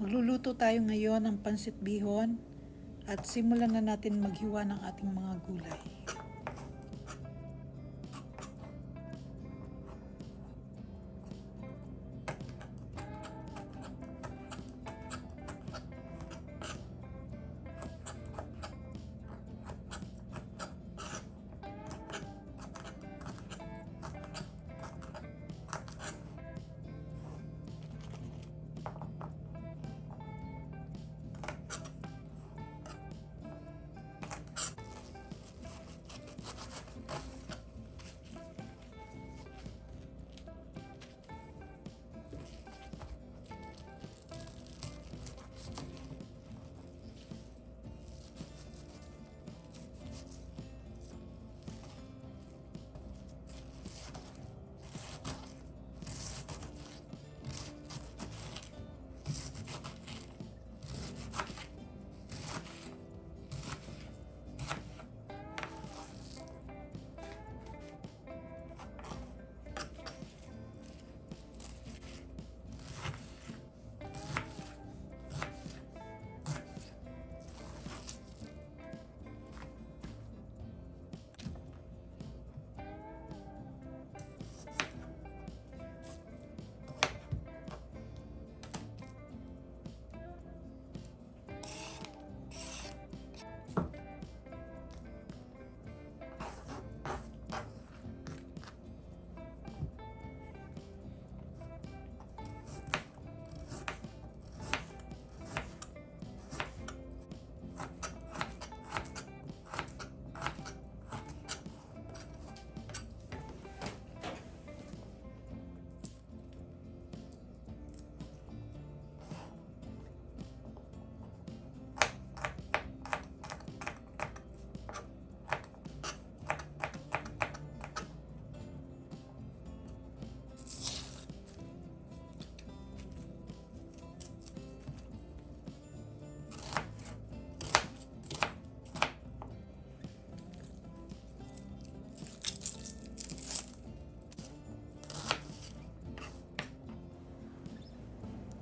Magluluto tayo ngayon ng pansit bihon at simulan na natin maghiwa ng ating mga gulay.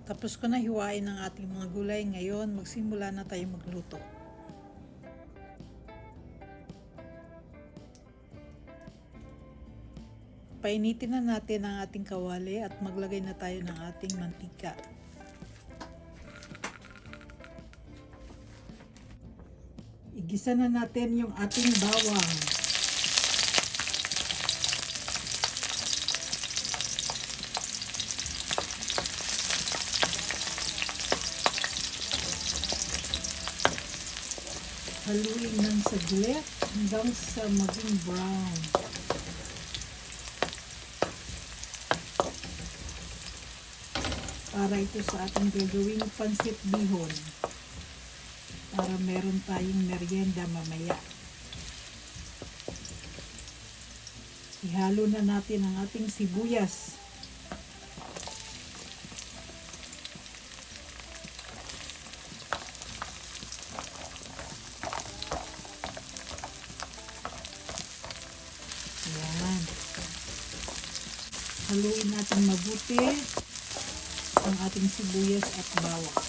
Tapos ko na hiwain ang ating mga gulay. Ngayon, magsimula na tayo magluto. Painitin na natin ang ating kawali at maglagay na tayo ng ating mantika. Igisa na natin yung ating bawang. Haluin ng saglit hanggang sa maging brown. Para ito sa ating gagawing pansit bihon. Para meron tayong merienda mamaya. Ihalo na natin ang ating sibuyas. Ayan. Haluin natin mabuti ang ating sibuyas at bawang.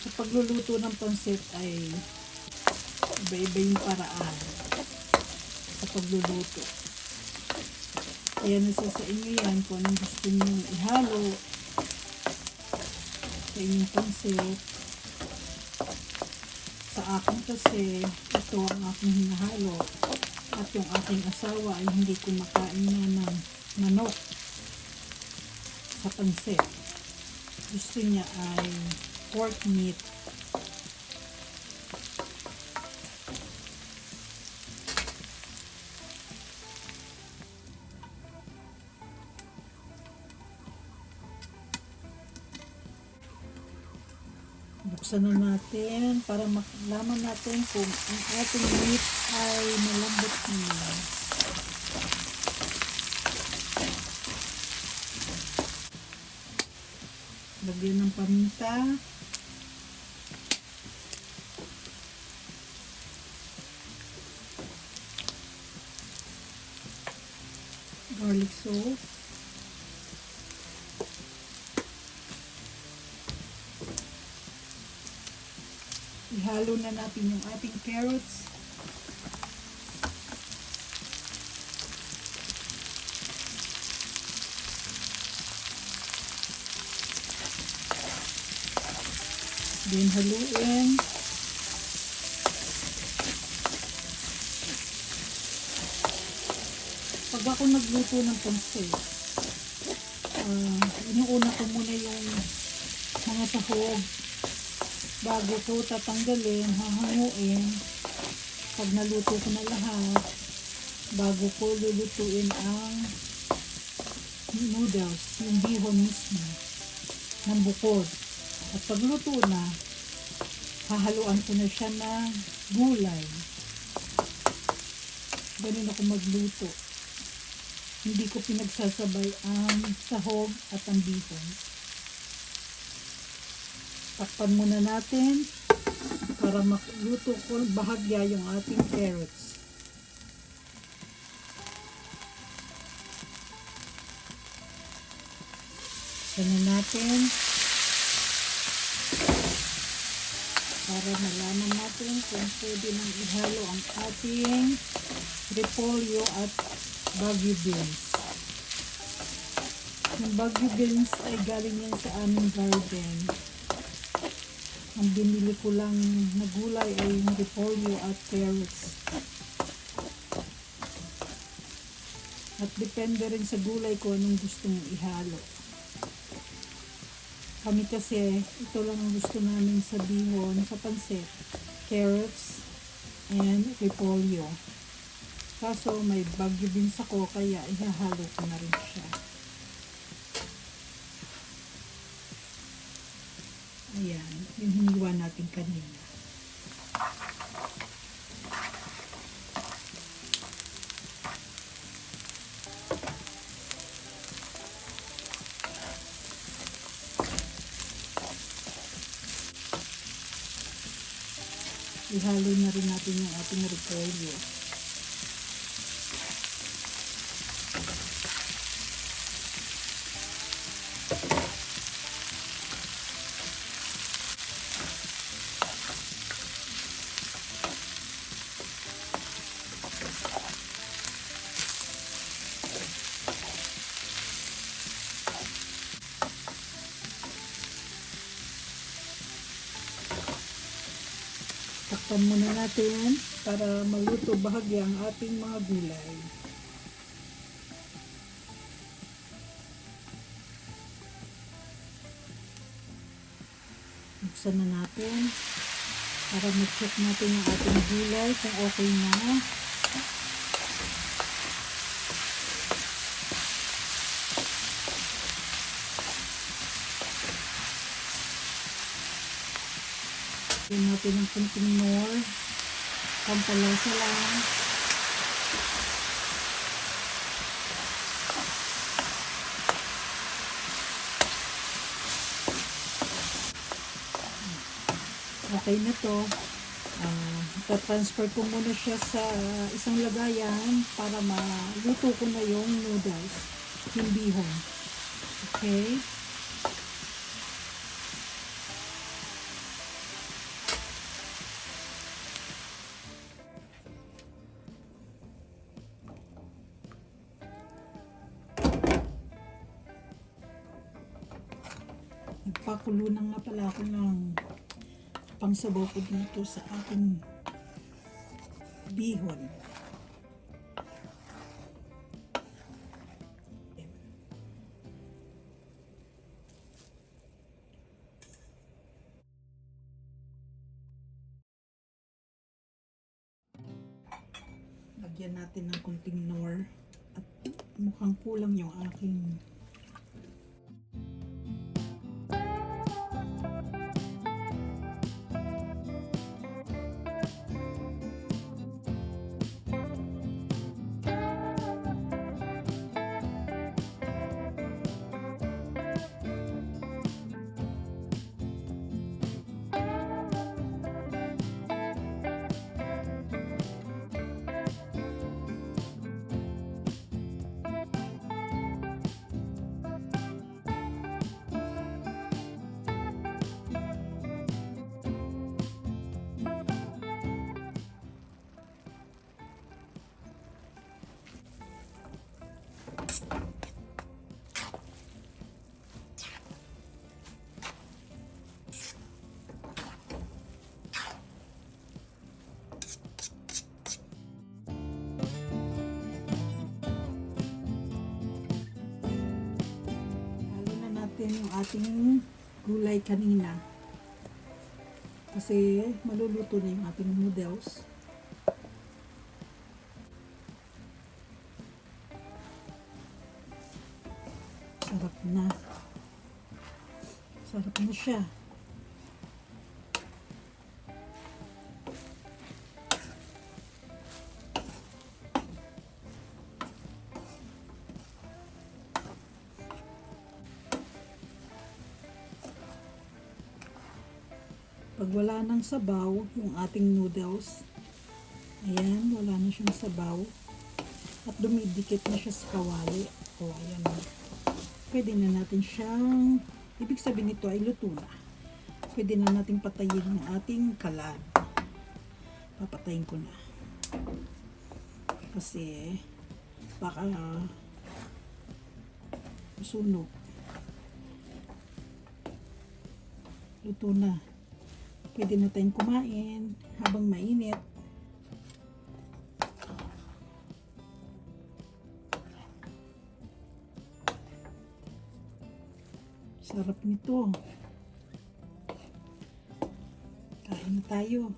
Sa pagluluto ng pansit ay iba-iba yung paraan sa pagluluto. Kaya nasa sa inyo yan kung anong gusto nyo ihalo sa inyong pansit. Sa akin kasi ito ang aking hinahalo at yung aking asawa ay hindi kumakain na ng manok sa pansit. Gusto niya ay pork meat. Buksan na natin para malaman natin kung ang ating meat ay malambot na. Lagyan ng paminta. Garlic salt. Ihalo na natin yung ating carrots. Then haluin. Pag ako nagluto ng pansit, inuuna ko muna yung mga sahog. Bago ko tatanggalin, hahanguin. Pag naluto ko na lahat, bago ko lulutuin ang noodles, yung bihon mismo, ng bukod. At pagluto na, hahaluan ko na siya ng gulay. Ganun ako magluto. Hindi ko pinagsasabay ang sahog at ang bihon. Takpan muna natin para makluto ko bahagya yung ating carrots. Sana natin para malaman natin kung pwede nang ihalo ang ating repolyo at Baguio beans. Yung Baguio beans ay galing yan sa aming garden. Ang binili ko lang na gulay ay yung repolyo at carrots. At depende rin sa gulay ko anong gusto mong ihalo. Kami kasi, ito lang ang gusto namin sa bihon, sa pansit. Carrots and repolyo. Kaso may Baguio beans ako kaya ihahalo ko na rin siya. Ayan, yung hiniwa natin kanina. Ihalo na rin natin yung ating repolyo. Takpan muna natin para maluto bahagya ang ating mga gulay. Buksan na natin para ma-check natin yung ating gulay kung okay na. Lagyan natin ng kunting nor, pampalasa lang. Okay na to. Ita-transfer ko muna siya sa isang lagayan para maluto ko na yung noodles, yung bihon. Okay? Nagpakulo na nga pala ako ng pangsabaw ko dito sa ating bihon. Lagyan natin ng kunting nor at mukhang kulang yung aking natin yung ating gulay kanina. Kasi maluluto na yung ating noodles. Sarap na. Sarap na siya. Pag wala ng sabaw, yung ating noodles, ayan, wala na siyang sabaw. At dumidikit na siya sa kawali. O, ayan na. Pwede na natin siyang, ibig sabihin nito ay luto na. Pwede na natin patayin yung ating kalan. Papatayin ko na. Kasi, baka sunog. Luto na. Pwede na tayong kumain habang mainit. Sarap nito. Kain na tayo.